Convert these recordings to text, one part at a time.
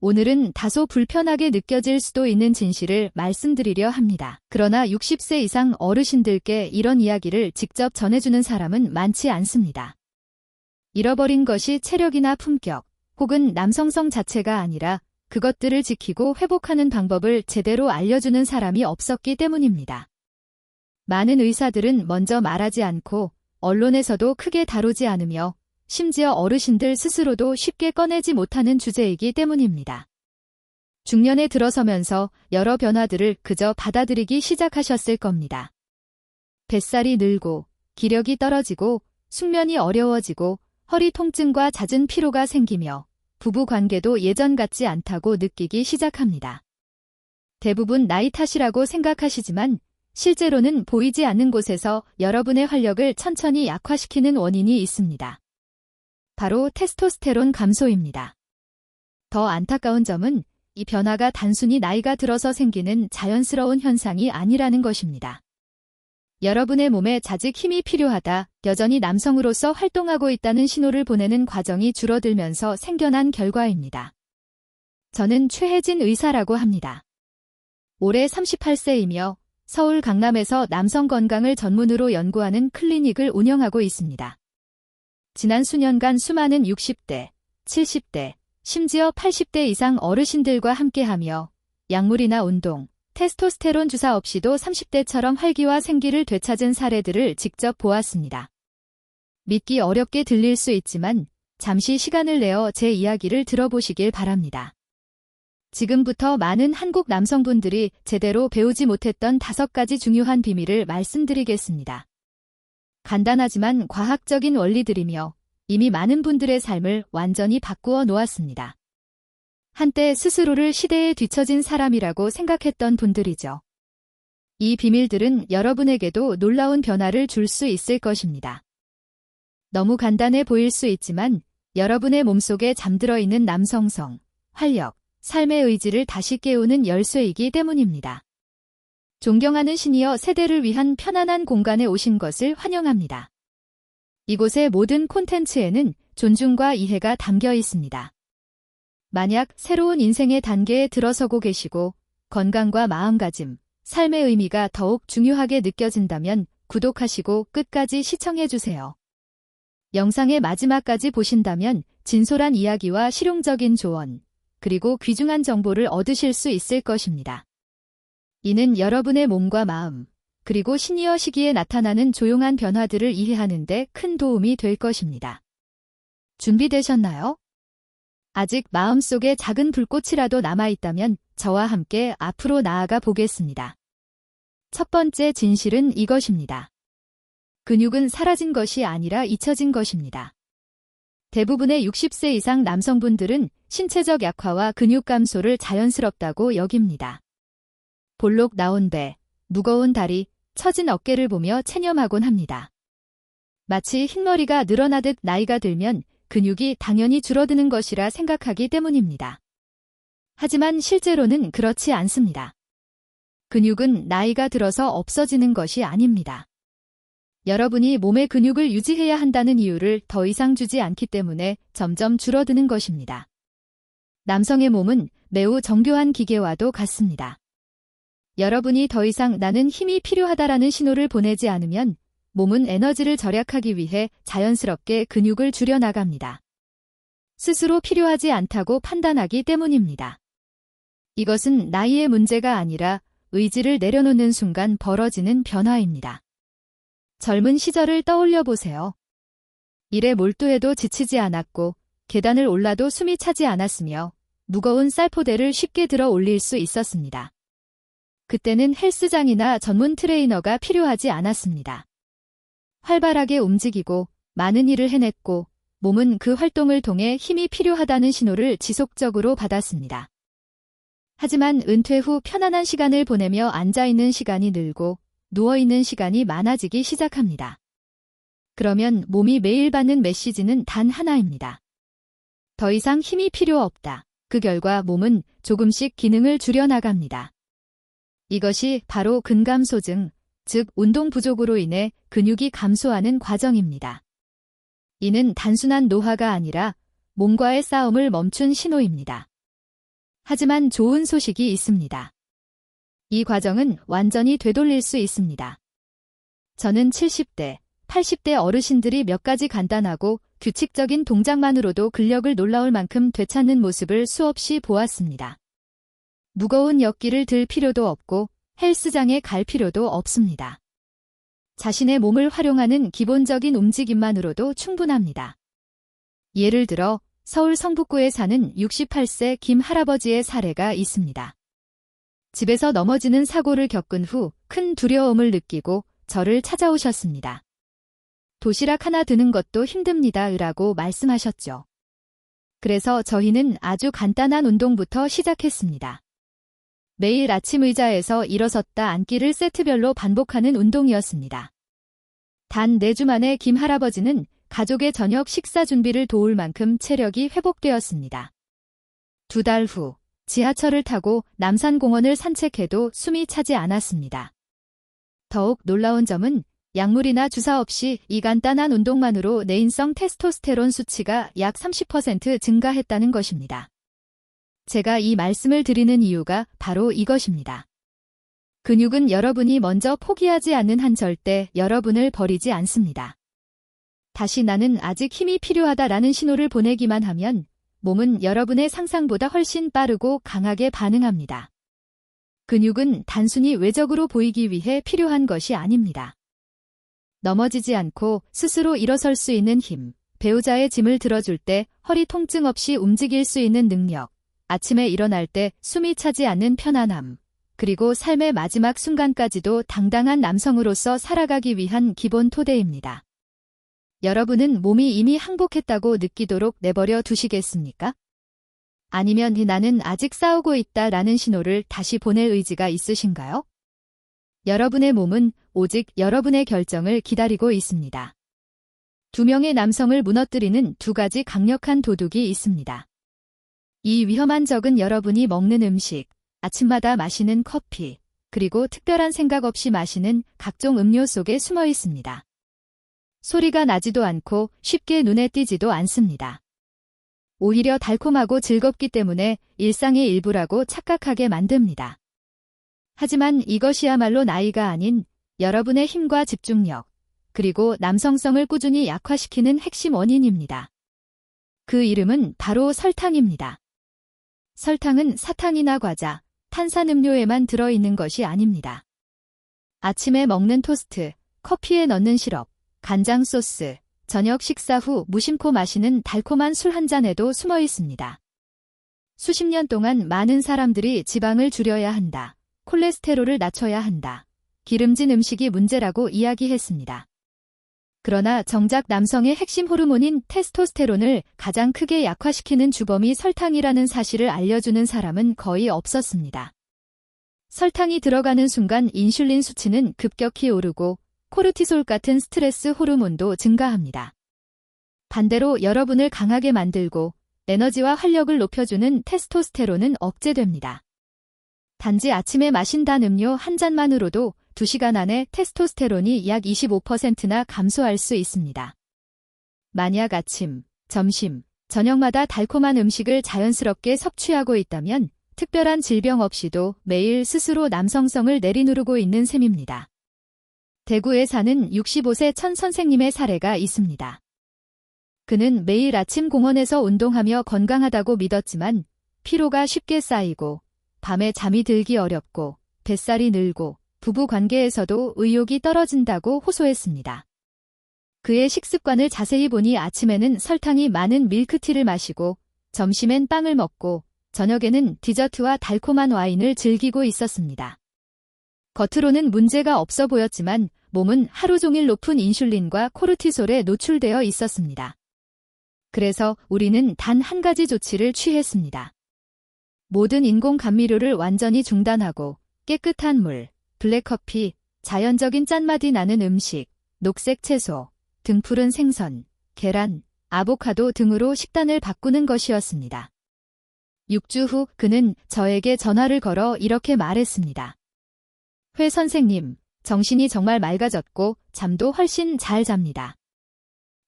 오늘은 다소 불편하게 느껴질 수도 있는 진실을 말씀드리려 합니다. 그러나 60세 이상 어르신들께 이런 이야기를 직접 전해주는 사람은 많지 않습니다. 잃어버린 것이 체력이나 품격, 혹은 남성성 자체가 아니라 그것들을 지키고 회복하는 방법을 제대로 알려주는 사람이 없었기 때문입니다. 많은 의사들은 먼저 말하지 않고 언론에서도 크게 다루지 않으며 심지어 어르신들 스스로도 쉽게 꺼내지 못하는 주제이기 때문입니다. 중년에 들어서면서 여러 변화들을 그저 받아들이기 시작하셨을 겁니다. 뱃살이 늘고 기력이 떨어지고 숙면이 어려워지고 허리 통증과 잦은 피로가 생기며 부부 관계도 예전 같지 않다고 느끼기 시작합니다. 대부분 나이 탓이라고 생각하시지만 실제로는 보이지 않는 곳에서 여러분의 활력을 천천히 약화시키는 원인이 있습니다. 바로 테스토스테론 감소입니다. 더 안타까운 점은 이 변화가 단순히 나이가 들어서 생기는 자연스러운 현상이 아니라는 것입니다. 여러분의 몸에 자직 힘이 필요하다, 여전히 남성으로서 활동하고 있다는 신호를 보내는 과정이 줄어들면서 생겨난 결과입니다. 저는 최혜진 의사라고 합니다. 올해 38세이며 서울 강남에서 남성 건강을 전문으로 연구하는 클리닉을 운영하고 있습니다. 지난 수년간 수많은 60대, 70대, 심지어 80대 이상 어르신들과 함께하며 약물이나 운동, 테스토스테론 주사 없이도 30대처럼 활기와 생기를 되찾은 사례들을 직접 보았습니다. 믿기 어렵게 들릴 수 있지만 잠시 시간을 내어 제 이야기를 들어보시길 바랍니다. 지금부터 많은 한국 남성분들이 제대로 배우지 못했던 5가지 중요한 비밀을 말씀드리겠습니다. 간단하지만 과학적인 원리들이며 이미 많은 분들의 삶을 완전히 바꾸어 놓았습니다. 한때 스스로를 시대에 뒤처진 사람이라고 생각했던 분들이죠. 이 비밀들은 여러분에게도 놀라운 변화를 줄 수 있을 것입니다. 너무 간단해 보일 수 있지만 여러분의 몸속에 잠들어 있는 남성성, 활력, 삶의 의지를 다시 깨우는 열쇠이기 때문입니다. 존경하는 시니어 세대를 위한 편안한 공간에 오신 것을 환영합니다. 이곳의 모든 콘텐츠에는 존중과 이해가 담겨 있습니다. 만약 새로운 인생의 단계에 들어서고 계시고 건강과 마음가짐, 삶의 의미가 더욱 중요하게 느껴진다면 구독하시고 끝까지 시청해주세요. 영상의 마지막까지 보신다면 진솔한 이야기와 실용적인 조언, 그리고 귀중한 정보를 얻으실 수 있을 것입니다. 이는 여러분의 몸과 마음, 그리고 시니어 시기에 나타나는 조용한 변화들을 이해하는 데 큰 도움이 될 것입니다. 준비되셨나요? 아직 마음속에 작은 불꽃이라도 남아있다면 저와 함께 앞으로 나아가 보겠습니다. 첫 번째 진실은 이것입니다. 근육은 사라진 것이 아니라 잊혀진 것입니다. 대부분의 60세 이상 남성분들은 신체적 약화와 근육 감소를 자연스럽다고 여깁니다. 볼록 나온 배, 무거운 다리, 처진 어깨를 보며 체념하곤 합니다. 마치 흰머리가 늘어나듯 나이가 들면 근육이 당연히 줄어드는 것이라 생각하기 때문입니다. 하지만 실제로는 그렇지 않습니다. 근육은 나이가 들어서 없어지는 것이 아닙니다. 여러분이 몸의 근육을 유지해야 한다는 이유를 더 이상 주지 않기 때문에 점점 줄어드는 것입니다. 남성의 몸은 매우 정교한 기계와도 같습니다. 여러분이 더 이상 나는 힘이 필요하다라는 신호를 보내지 않으면 몸은 에너지를 절약하기 위해 자연스럽게 근육을 줄여나갑니다. 스스로 필요하지 않다고 판단하기 때문입니다. 이것은 나이의 문제가 아니라 의지를 내려놓는 순간 벌어지는 변화입니다. 젊은 시절을 떠올려 보세요. 일에 몰두해도 지치지 않았고 계단을 올라도 숨이 차지 않았으며 무거운 쌀포대를 쉽게 들어 올릴 수 있었습니다. 그때는 헬스장이나 전문 트레이너가 필요하지 않았습니다. 활발하게 움직이고 많은 일을 해냈고 몸은 그 활동을 통해 힘이 필요하다는 신호를 지속적으로 받았습니다. 하지만 은퇴 후 편안한 시간을 보내며 앉아있는 시간이 늘고 누워있는 시간이 많아지기 시작합니다. 그러면 몸이 매일 받는 메시지는 단 하나입니다. 더 이상 힘이 필요 없다. 그 결과 몸은 조금씩 기능을 줄여나갑니다. 이것이 바로 근감소증, 즉 운동 부족으로 인해 근육이 감소하는 과정입니다. 이는 단순한 노화가 아니라 몸과의 싸움을 멈춘 신호입니다. 하지만 좋은 소식이 있습니다. 이 과정은 완전히 되돌릴 수 있습니다. 저는 70대, 80대 어르신들이 몇 가지 간단하고 규칙적인 동작만으로도 근력을 놀라울 만큼 되찾는 모습을 수없이 보았습니다. 무거운 역기를 들 필요도 없고 헬스장에 갈 필요도 없습니다. 자신의 몸을 활용하는 기본적인 움직임만으로도 충분합니다. 예를 들어 서울 성북구에 사는 68세 김 할아버지의 사례가 있습니다. 집에서 넘어지는 사고를 겪은 후 큰 두려움을 느끼고 저를 찾아오셨습니다. 도시락 하나 드는 것도 힘듭니다. 라고 말씀하셨죠. 그래서 저희는 아주 간단한 운동부터 시작했습니다. 매일 아침 의자에서 일어섰다 앉기를 세트별로 반복하는 운동이었습니다. 단 4주 만에 김 할아버지는 가족의 저녁 식사 준비를 도울 만큼 체력이 회복되었습니다. 2달 후 지하철을 타고 남산공원을 산책해도 숨이 차지 않았습니다. 더욱 놀라운 점은 약물이나 주사 없이 이 간단한 운동만으로 내인성 테스토스테론 수치가 약 30% 증가했다는 것입니다. 제가 이 말씀을 드리는 이유가 바로 이것입니다. 근육은 여러분이 먼저 포기하지 않는 한 절대 여러분을 버리지 않습니다. 다시 나는 아직 힘이 필요하다라는 신호를 보내기만 하면 몸은 여러분의 상상보다 훨씬 빠르고 강하게 반응합니다. 근육은 단순히 외적으로 보이기 위해 필요한 것이 아닙니다. 넘어지지 않고 스스로 일어설 수 있는 힘, 배우자의 짐을 들어줄 때 허리 통증 없이 움직일 수 있는 능력, 아침에 일어날 때 숨이 차지 않는 편안함, 그리고 삶의 마지막 순간까지도 당당한 남성으로서 살아가기 위한 기본 토대입니다. 여러분은 몸이 이미 항복했다고 느끼도록 내버려 두시겠습니까? 아니면 나는 아직 싸우고 있다라는 신호를 다시 보낼 의지가 있으신가요? 여러분의 몸은 오직 여러분의 결정을 기다리고 있습니다. 2명의 남성을 무너뜨리는 2가지 강력한 도둑이 있습니다. 이 위험한 적은 여러분이 먹는 음식, 아침마다 마시는 커피, 그리고 특별한 생각 없이 마시는 각종 음료 속에 숨어 있습니다. 소리가 나지도 않고 쉽게 눈에 띄지도 않습니다. 오히려 달콤하고 즐겁기 때문에 일상의 일부라고 착각하게 만듭니다. 하지만 이것이야말로 나이가 아닌 여러분의 힘과 집중력, 그리고 남성성을 꾸준히 약화시키는 핵심 원인입니다. 그 이름은 바로 설탕입니다. 설탕은 사탕이나 과자, 탄산음료에만 들어있는 것이 아닙니다. 아침에 먹는 토스트, 커피에 넣는 시럽, 간장 소스, 저녁 식사 후 무심코 마시는 달콤한 술 한 잔에도 숨어 있습니다. 수십 년 동안 많은 사람들이 지방을 줄여야 한다, 콜레스테롤을 낮춰야 한다, 기름진 음식이 문제라고 이야기했습니다. 그러나 정작 남성의 핵심 호르몬인 테스토스테론을 가장 크게 약화시키는 주범이 설탕이라는 사실을 알려주는 사람은 거의 없었습니다. 설탕이 들어가는 순간 인슐린 수치는 급격히 오르고 코르티솔 같은 스트레스 호르몬도 증가합니다. 반대로 여러분을 강하게 만들고 에너지와 활력을 높여주는 테스토스테론은 억제됩니다. 단지 아침에 마신 단 음료 한 잔만으로도 2시간 안에 테스토스테론이 약 25%나 감소할 수 있습니다. 만약 아침, 점심, 저녁마다 달콤한 음식을 자연스럽게 섭취하고 있다면 특별한 질병 없이도 매일 스스로 남성성을 내리누르고 있는 셈입니다. 대구에 사는 65세 천 선생님의 사례가 있습니다. 그는 매일 아침 공원에서 운동하며 건강하다고 믿었지만 피로가 쉽게 쌓이고 밤에 잠이 들기 어렵고 뱃살이 늘고 부부 관계에서도 의욕이 떨어진다고 호소했습니다. 그의 식습관을 자세히 보니 아침에는 설탕이 많은 밀크티를 마시고 점심엔 빵을 먹고 저녁에는 디저트와 달콤한 와인을 즐기고 있었습니다. 겉으로는 문제가 없어 보였지만 몸은 하루 종일 높은 인슐린과 코르티솔에 노출되어 있었습니다. 그래서 우리는 단 한 가지 조치를 취했습니다. 모든 인공 감미료를 완전히 중단하고 깨끗한 물, 블랙커피, 자연적인 짠맛이 나는 음식, 녹색 채소, 등푸른 생선, 계란, 아보카도 등으로 식단을 바꾸는 것이었습니다. 6주 후 그는 저에게 전화를 걸어 이렇게 말했습니다. 회 선생님, 정신이 정말 맑아졌고 잠도 훨씬 잘 잡니다.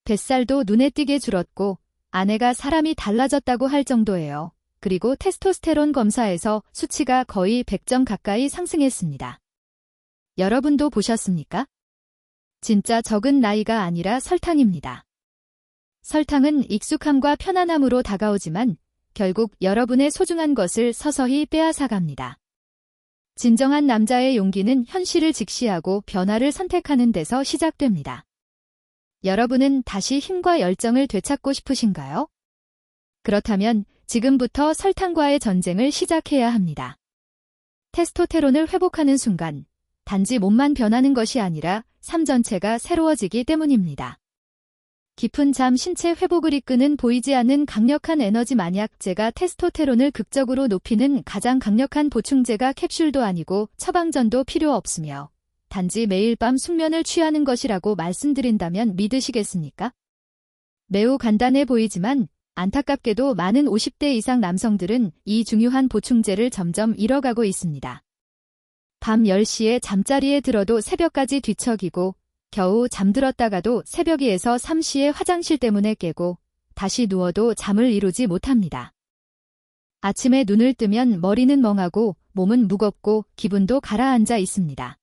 뱃살도 눈에 띄게 줄었고 아내가 사람이 달라졌다고 할 정도예요. 그리고 테스토스테론 검사에서 수치가 거의 100점 가까이 상승했습니다. 여러분도 보셨습니까? 진짜 적은 나이가 아니라 설탕입니다. 설탕은 익숙함과 편안함으로 다가오지만 결국 여러분의 소중한 것을 서서히 빼앗아갑니다. 진정한 남자의 용기는 현실을 직시하고 변화를 선택하는 데서 시작됩니다. 여러분은 다시 힘과 열정을 되찾고 싶으신가요? 그렇다면 지금부터 설탕과의 전쟁을 시작해야 합니다. 테스토테론을 회복하는 순간 단지 몸만 변하는 것이 아니라 삶 전체가 새로워지기 때문입니다. 깊은 잠 신체 회복을 이끄는 보이지 않는 강력한 에너지 만약제가 테스토테론을 극적으로 높이는 가장 강력한 보충제가 캡슐도 아니고 처방전도 필요 없으며 단지 매일 밤 숙면을 취하는 것이라고 말씀드린다면 믿으시겠습니까? 매우 간단해 보이지만 안타깝게도 많은 50대 이상 남성들은 이 중요한 보충제를 점점 잃어가고 있습니다. 밤 10시에 잠자리에 들어도 새벽까지 뒤척이고 겨우 잠들었다가도 새벽 2에서 3시에 화장실 때문에 깨고 다시 누워도 잠을 이루지 못합니다. 아침에 눈을 뜨면 머리는 멍하고 몸은 무겁고 기분도 가라앉아 있습니다.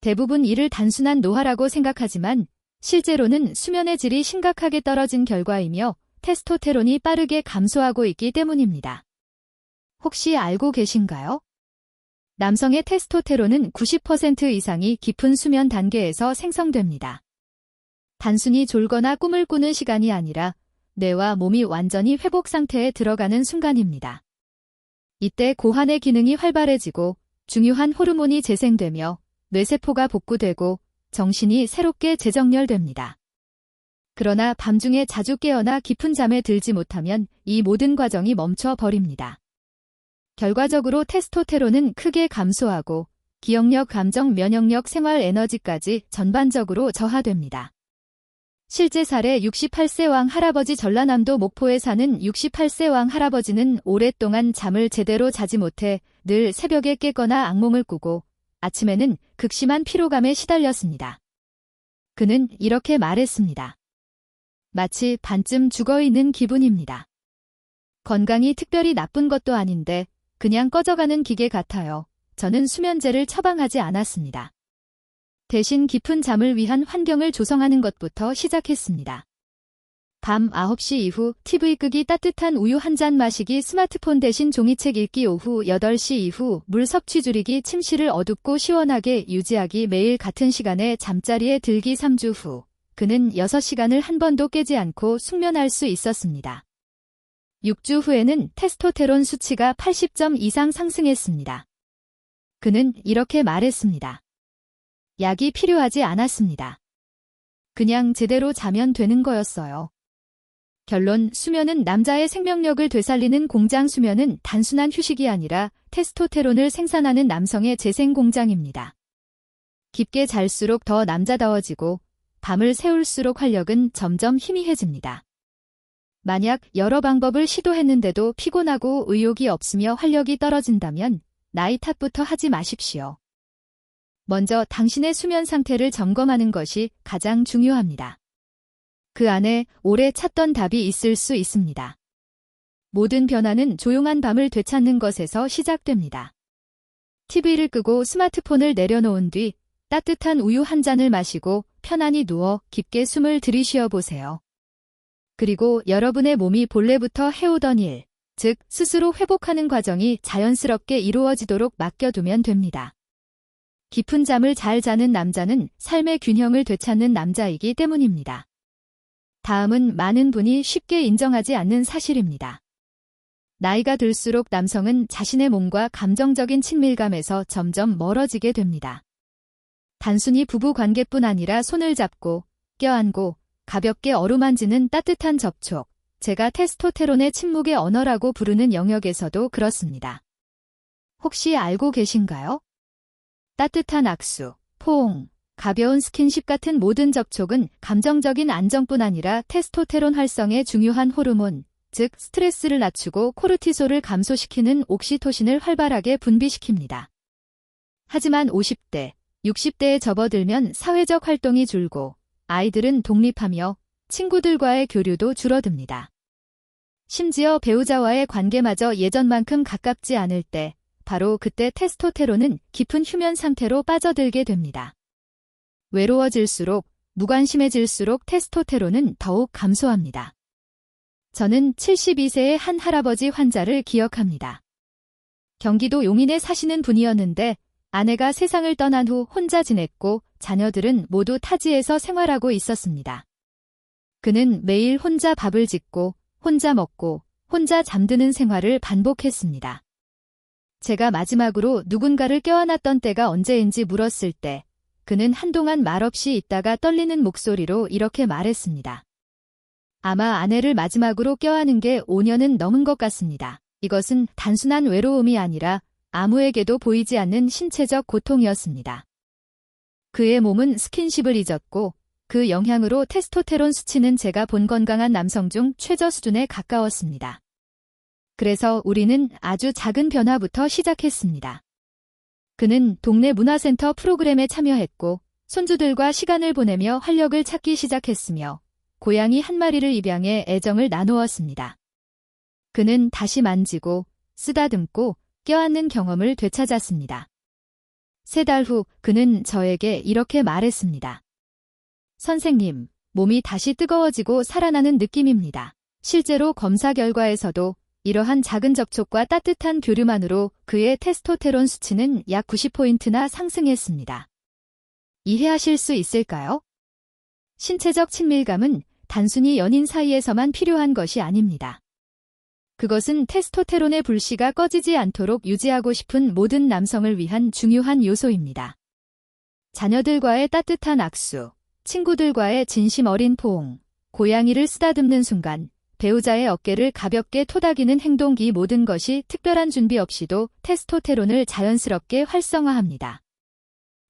대부분 이를 단순한 노화라고 생각하지만 실제로는 수면의 질이 심각하게 떨어진 결과이며 테스토테론이 빠르게 감소하고 있기 때문입니다. 혹시 알고 계신가요? 남성의 테스토테론은 90% 이상이 깊은 수면 단계에서 생성됩니다. 단순히 졸거나 꿈을 꾸는 시간이 아니라 뇌와 몸이 완전히 회복 상태에 들어가는 순간입니다. 이때 고환의 기능이 활발해지고 중요한 호르몬이 재생되며 뇌세포가 복구되고 정신이 새롭게 재정렬됩니다. 그러나 밤중에 자주 깨어나 깊은 잠에 들지 못하면 이 모든 과정이 멈춰버립니다. 결과적으로 테스토테론은 크게 감소하고 기억력, 감정, 면역력, 생활 에너지까지 전반적으로 저하됩니다. 실제 사례 68세 왕 할아버지 전라남도 목포에 사는 68세 왕 할아버지는 오랫동안 잠을 제대로 자지 못해 늘 새벽에 깨거나 악몽을 꾸고 아침에는 극심한 피로감에 시달렸습니다. 그는 이렇게 말했습니다. 마치 반쯤 죽어있는 기분입니다. 건강이 특별히 나쁜 것도 아닌데 그냥 꺼져가는 기계 같아요. 저는 수면제를 처방하지 않았습니다. 대신 깊은 잠을 위한 환경을 조성하는 것부터 시작했습니다. 밤 9시 이후 TV 끄기, 따뜻한 우유 한 잔 마시기, 스마트폰 대신 종이책 읽기, 오후 8시 이후 물 섭취 줄이기, 침실을 어둡고 시원하게 유지하기, 매일 같은 시간에 잠자리에 들기. 3주 후 그는 6시간을 한 번도 깨지 않고 숙면할 수 있었습니다. 6주 후에는 테스토테론 수치가 80점 이상 상승했습니다. 그는 이렇게 말했습니다. 약이 필요하지 않았습니다. 그냥 제대로 자면 되는 거였어요. 결론, 수면은 남자의 생명력을 되살리는 공장. 수면은 단순한 휴식이 아니라 테스토테론을 생산하는 남성의 재생 공장입니다. 깊게 잘수록 더 남자다워지고 밤을 새울수록 활력은 점점 희미해집니다. 만약 여러 방법을 시도했는데도 피곤하고 의욕이 없으며 활력이 떨어진다면 나이 탓부터 하지 마십시오. 먼저 당신의 수면 상태를 점검하는 것이 가장 중요합니다. 그 안에 오래 찾던 답이 있을 수 있습니다. 모든 변화는 조용한 밤을 되찾는 것에서 시작됩니다. TV를 끄고 스마트폰을 내려놓은 뒤 따뜻한 우유 한 잔을 마시고 편안히 누워 깊게 숨을 들이쉬어 보세요. 그리고 여러분의 몸이 본래부터 해오던 일, 즉 스스로 회복하는 과정이 자연스럽게 이루어지도록 맡겨두면 됩니다. 깊은 잠을 잘 자는 남자는 삶의 균형을 되찾는 남자이기 때문입니다. 다음은 많은 분이 쉽게 인정하지 않는 사실입니다. 나이가 들수록 남성은 자신의 몸과 감정적인 친밀감에서 점점 멀어지게 됩니다. 단순히 부부 관계뿐 아니라 손을 잡고 껴안고 가볍게 어루만지는 따뜻한 접촉, 제가 테스토테론의 침묵의 언어라고 부르는 영역에서도 그렇습니다. 혹시 알고 계신가요? 따뜻한 악수, 포옹, 가벼운 스킨십 같은 모든 접촉은 감정적인 안정뿐 아니라 테스토테론 활성의 중요한 호르몬, 즉 스트레스를 낮추고 코르티솔을 감소시키는 옥시토신을 활발하게 분비시킵니다. 하지만 50대, 60대에 접어들면 사회적 활동이 줄고 아이들은 독립하며 친구들과의 교류도 줄어듭니다. 심지어 배우자와의 관계마저 예전만큼 가깝지 않을 때, 바로 그때 테스토테론은 깊은 휴면 상태로 빠져들게 됩니다. 외로워질수록, 무관심해질수록 테스토테론은 더욱 감소합니다. 저는 72세의 한 할아버지 환자를 기억합니다. 경기도 용인에 사시는 분이었는데 아내가 세상을 떠난 후 혼자 지냈고 자녀들은 모두 타지에서 생활하고 있었습니다. 그는 매일 혼자 밥을 짓고 혼자 먹고 혼자 잠드는 생활을 반복했습니다. 제가 마지막으로 누군가를 껴안았던 때가 언제인지 물었을 때 그는 한동안 말없이 있다가 떨리는 목소리로 이렇게 말했습니다. 아마 아내를 마지막으로 껴안은 게 5년은 넘은 것 같습니다. 이것은 단순한 외로움이 아니라 아무에게도 보이지 않는 신체적 고통이었습니다. 그의 몸은 스킨십을 잊었고 그 영향으로 테스토테론 수치는 제가 본 건강한 남성 중 최저 수준에 가까웠습니다. 그래서 우리는 아주 작은 변화부터 시작했습니다. 그는 동네 문화센터 프로그램에 참여했고 손주들과 시간을 보내며 활력을 찾기 시작했으며 고양이 한 마리를 입양해 애정을 나누었습니다. 그는 다시 만지고 쓰다듬고 껴안는 경험을 되찾았습니다. 3달 후 그는 저에게 이렇게 말했습니다. 선생님, 몸이 다시 뜨거워지고 살아나는 느낌입니다. 실제로 검사 결과에서도 이러한 작은 접촉과 따뜻한 교류만으로 그의 테스토테론 수치는 약 90포인트나 상승했습니다. 이해하실 수 있을까요? 신체적 친밀감은 단순히 연인 사이에서만 필요한 것이 아닙니다. 그것은 테스토테론의 불씨가 꺼지지 않도록 유지하고 싶은 모든 남성을 위한 중요한 요소입니다. 자녀들과의 따뜻한 악수, 친구들과의 진심 어린 포옹, 고양이를 쓰다듬는 순간, 배우자의 어깨를 가볍게 토닥이는 행동, 이 모든 것이 특별한 준비 없이도 테스토테론을 자연스럽게 활성화합니다.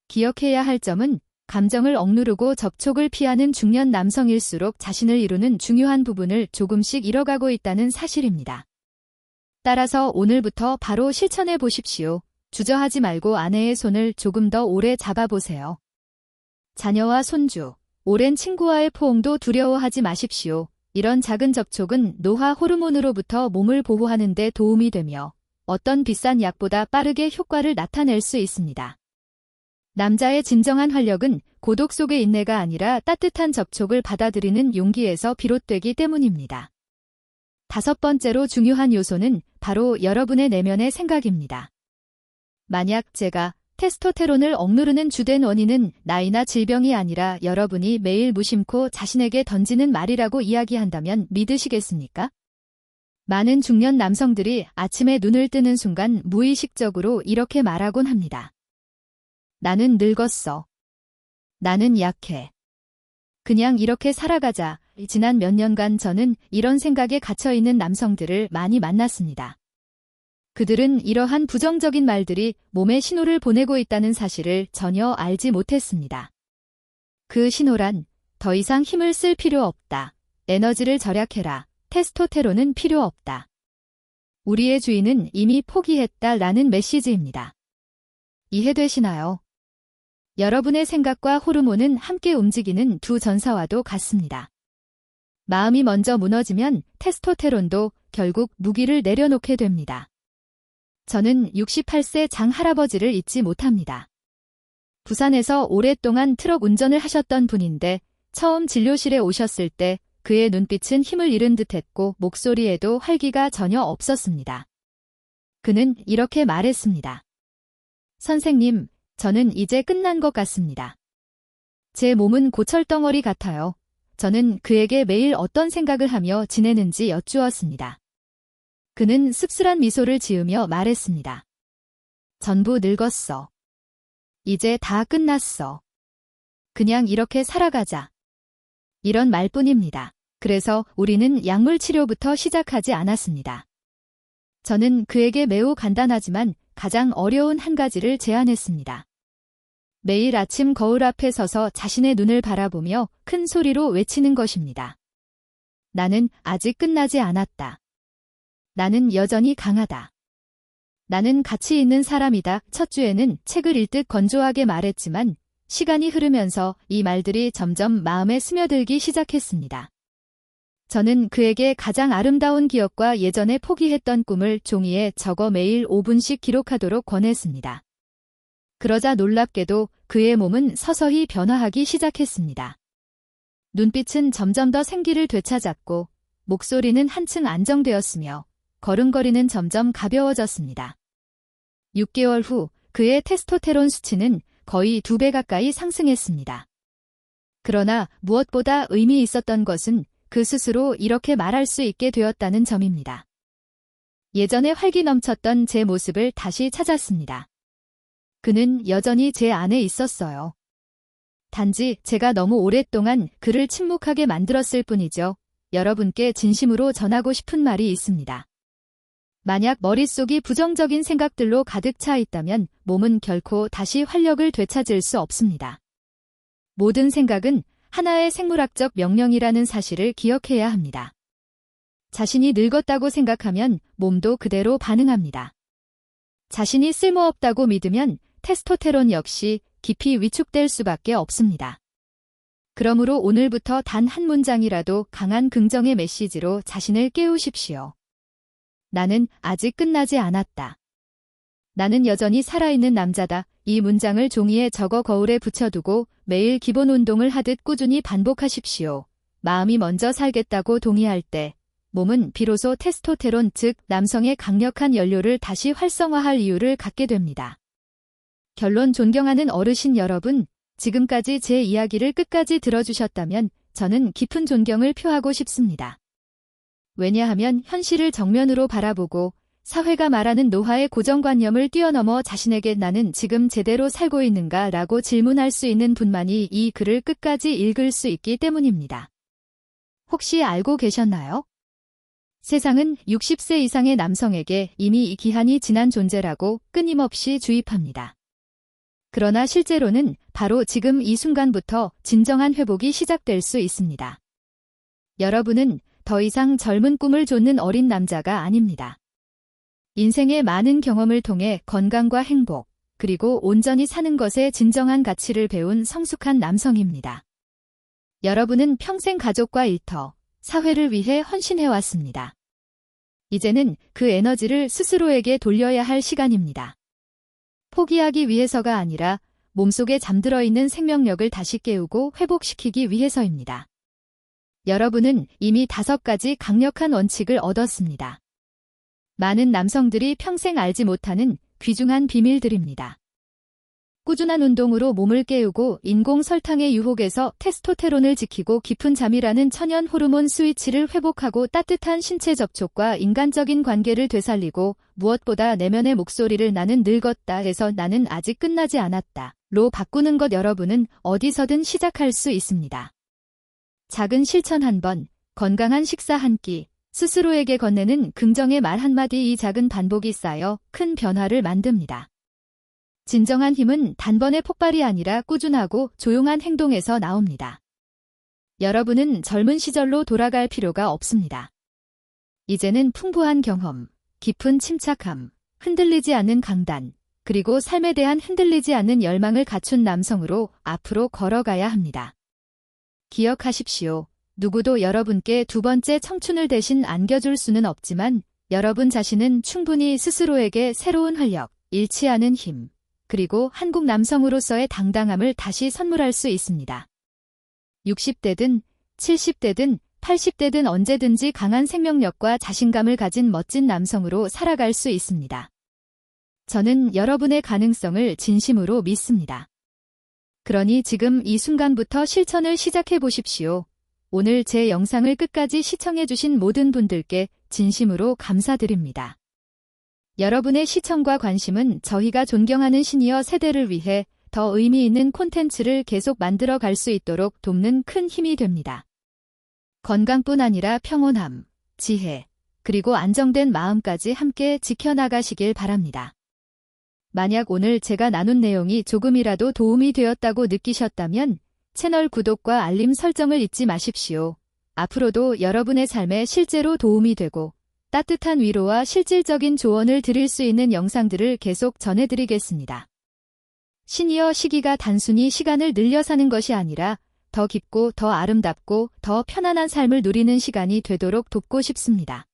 기억해야 할 점은 감정을 억누르고 접촉을 피하는 중년 남성일수록 자신을 이루는 중요한 부분을 조금씩 잃어가고 있다는 사실입니다. 따라서 오늘부터 바로 실천해 보십시오. 주저하지 말고 아내의 손을 조금 더 오래 잡아보세요. 자녀와 손주, 오랜 친구와의 포옹도 두려워하지 마십시오. 이런 작은 접촉은 노화 호르몬으로부터 몸을 보호하는 데 도움이 되며 어떤 비싼 약보다 빠르게 효과를 나타낼 수 있습니다. 남자의 진정한 활력은 고독 속의 인내가 아니라 따뜻한 접촉을 받아들이는 용기에서 비롯되기 때문입니다. 5번째로 중요한 요소는 바로 여러분의 내면의 생각입니다. 만약 제가 테스토테론을 억누르는 주된 원인은 나이나 질병이 아니라 여러분이 매일 무심코 자신에게 던지는 말이라고 이야기한다면 믿으시겠습니까? 많은 중년 남성들이 아침에 눈을 뜨는 순간 무의식적으로 이렇게 말하곤 합니다. 나는 늙었어. 나는 약해. 그냥 이렇게 살아가자. 지난 몇 년간 저는 이런 생각에 갇혀있는 남성들을 많이 만났습니다. 그들은 이러한 부정적인 말들이 몸에 신호를 보내고 있다는 사실을 전혀 알지 못했습니다. 그 신호란 더 이상 힘을 쓸 필요 없다. 에너지를 절약해라. 테스토테론은 필요 없다. 우리의 주인은 이미 포기했다라는 메시지입니다. 이해되시나요? 여러분의 생각과 호르몬은 함께 움직이는 두 전사와도 같습니다. 마음이 먼저 무너지면 테스토테론도 결국 무기를 내려놓게 됩니다. 저는 68세 장 할아버지를 잊지 못합니다. 부산에서 오랫동안 트럭 운전을 하셨던 분인데 처음 진료실에 오셨을 때 그의 눈빛은 힘을 잃은 듯했고 목소리에도 활기가 전혀 없었습니다. 그는 이렇게 말했습니다. 선생님, 저는 이제 끝난 것 같습니다. 제 몸은 고철덩어리 같아요. 저는 그에게 매일 어떤 생각을 하며 지내는지 여쭈었습니다. 그는 씁쓸한 미소를 지으며 말했습니다. 전부 늙었어. 이제 다 끝났어. 그냥 이렇게 살아가자. 이런 말뿐입니다. 그래서 우리는 약물 치료부터 시작하지 않았습니다. 저는 그에게 매우 간단하지만 가장 어려운 한 가지를 제안했습니다. 매일 아침 거울 앞에 서서 자신의 눈을 바라보며 큰 소리로 외치는 것입니다. 나는 아직 끝나지 않았다. 나는 여전히 강하다. 나는 가치 있는 사람이다. 첫 주에는 책을 읽듯 건조하게 말했지만 시간이 흐르면서 이 말들이 점점 마음에 스며들기 시작했습니다. 저는 그에게 가장 아름다운 기억과 예전에 포기했던 꿈을 종이에 적어 매일 5분씩 기록하도록 권했습니다. 그러자 놀랍게도 그의 몸은 서서히 변화하기 시작했습니다. 눈빛은 점점 더 생기를 되찾았고 목소리는 한층 안정되었으며 걸음걸이는 점점 가벼워졌습니다. 6개월 후 그의 테스토테론 수치는 거의 2배 가까이 상승했습니다. 그러나 무엇보다 의미 있었던 것은 그 스스로 이렇게 말할 수 있게 되었다는 점입니다. 예전에 활기 넘쳤던 제 모습을 다시 찾았습니다. 그는 여전히 제 안에 있었어요. 단지 제가 너무 오랫동안 그를 침묵하게 만들었을 뿐이죠. 여러분께 진심으로 전하고 싶은 말이 있습니다. 만약 머릿속이 부정적인 생각들로 가득 차 있다면 몸은 결코 다시 활력을 되찾을 수 없습니다. 모든 생각은 하나의 생물학적 명령이라는 사실을 기억해야 합니다. 자신이 늙었다고 생각하면 몸도 그대로 반응합니다. 자신이 쓸모없다고 믿으면 테스토테론 역시 깊이 위축될 수밖에 없습니다. 그러므로 오늘부터 단 한 문장이라도 강한 긍정의 메시지로 자신을 깨우십시오. 나는 아직 끝나지 않았다. 나는 여전히 살아있는 남자다. 이 문장을 종이에 적어 거울에 붙여두고 매일 기본 운동을 하듯 꾸준히 반복하십시오. 마음이 먼저 살겠다고 동의할 때 몸은 비로소 테스토테론, 즉 남성의 강력한 연료를 다시 활성화할 이유를 갖게 됩니다. 결론, 존경하는 어르신 여러분, 지금까지 제 이야기를 끝까지 들어주셨다면 저는 깊은 존경을 표하고 싶습니다. 왜냐하면 현실을 정면으로 바라보고 사회가 말하는 노화의 고정관념을 뛰어넘어 자신에게 나는 지금 제대로 살고 있는가 라고 질문할 수 있는 분만이 이 글을 끝까지 읽을 수 있기 때문입니다. 혹시 알고 계셨나요? 세상은 60세 이상의 남성에게 이미 이 기한이 지난 존재라고 끊임없이 주입합니다. 그러나 실제로는 바로 지금 이 순간부터 진정한 회복이 시작될 수 있습니다. 여러분은 더 이상 젊은 꿈을 좇는 어린 남자가 아닙니다. 인생의 많은 경험을 통해 건강과 행복, 그리고 온전히 사는 것의 진정한 가치를 배운 성숙한 남성입니다. 여러분은 평생 가족과 일터, 사회를 위해 헌신해왔습니다. 이제는 그 에너지를 스스로에게 돌려야 할 시간입니다. 포기하기 위해서가 아니라 몸속에 잠들어 있는 생명력을 다시 깨우고 회복시키기 위해서입니다. 여러분은 이미 5가지 강력한 원칙을 얻었습니다. 많은 남성들이 평생 알지 못하는 귀중한 비밀들입니다. 꾸준한 운동으로 몸을 깨우고 인공 설탕의 유혹에서 테스토테론을 지키고 깊은 잠이라는 천연 호르몬 스위치를 회복하고 따뜻한 신체 접촉과 인간적인 관계를 되살리고 무엇보다 내면의 목소리를 나는 늙었다 해서 나는 아직 끝나지 않았다 로 바꾸는 것. 여러분은 어디서든 시작할 수 있습니다. 작은 실천 한 번, 건강한 식사 한 끼, 스스로에게 건네는 긍정의 말 한마디, 이 작은 반복이 쌓여 큰 변화를 만듭니다. 진정한 힘은 단번에 폭발이 아니라 꾸준하고 조용한 행동에서 나옵니다. 여러분은 젊은 시절로 돌아갈 필요가 없습니다. 이제는 풍부한 경험, 깊은 침착함, 흔들리지 않는 강단, 그리고 삶에 대한 흔들리지 않는 열망을 갖춘 남성으로 앞으로 걸어가야 합니다. 기억하십시오. 누구도 여러분께 2번째 청춘을 대신 안겨줄 수는 없지만 여러분 자신은 충분히 스스로에게 새로운 활력, 잃지 않은 힘, 그리고 한국 남성으로서의 당당함을 다시 선물할 수 있습니다. 60대든 70대든 80대든 언제든지 강한 생명력과 자신감을 가진 멋진 남성으로 살아갈 수 있습니다. 저는 여러분의 가능성을 진심으로 믿습니다. 그러니 지금 이 순간부터 실천을 시작해 보십시오. 오늘 제 영상을 끝까지 시청해 주신 모든 분들께 진심으로 감사드립니다. 여러분의 시청과 관심은 저희가 존경하는 시니어 세대를 위해 더 의미 있는 콘텐츠를 계속 만들어 갈 수 있도록 돕는 큰 힘이 됩니다. 건강뿐 아니라 평온함, 지혜, 그리고 안정된 마음까지 함께 지켜나가시길 바랍니다. 만약 오늘 제가 나눈 내용이 조금이라도 도움이 되었다고 느끼셨다면 채널 구독과 알림 설정을 잊지 마십시오. 앞으로도 여러분의 삶에 실제로 도움이 되고 따뜻한 위로와 실질적인 조언을 드릴 수 있는 영상들을 계속 전해드리겠습니다. 시니어 시기가 단순히 시간을 늘려 사는 것이 아니라 더 깊고 더 아름답고 더 편안한 삶을 누리는 시간이 되도록 돕고 싶습니다.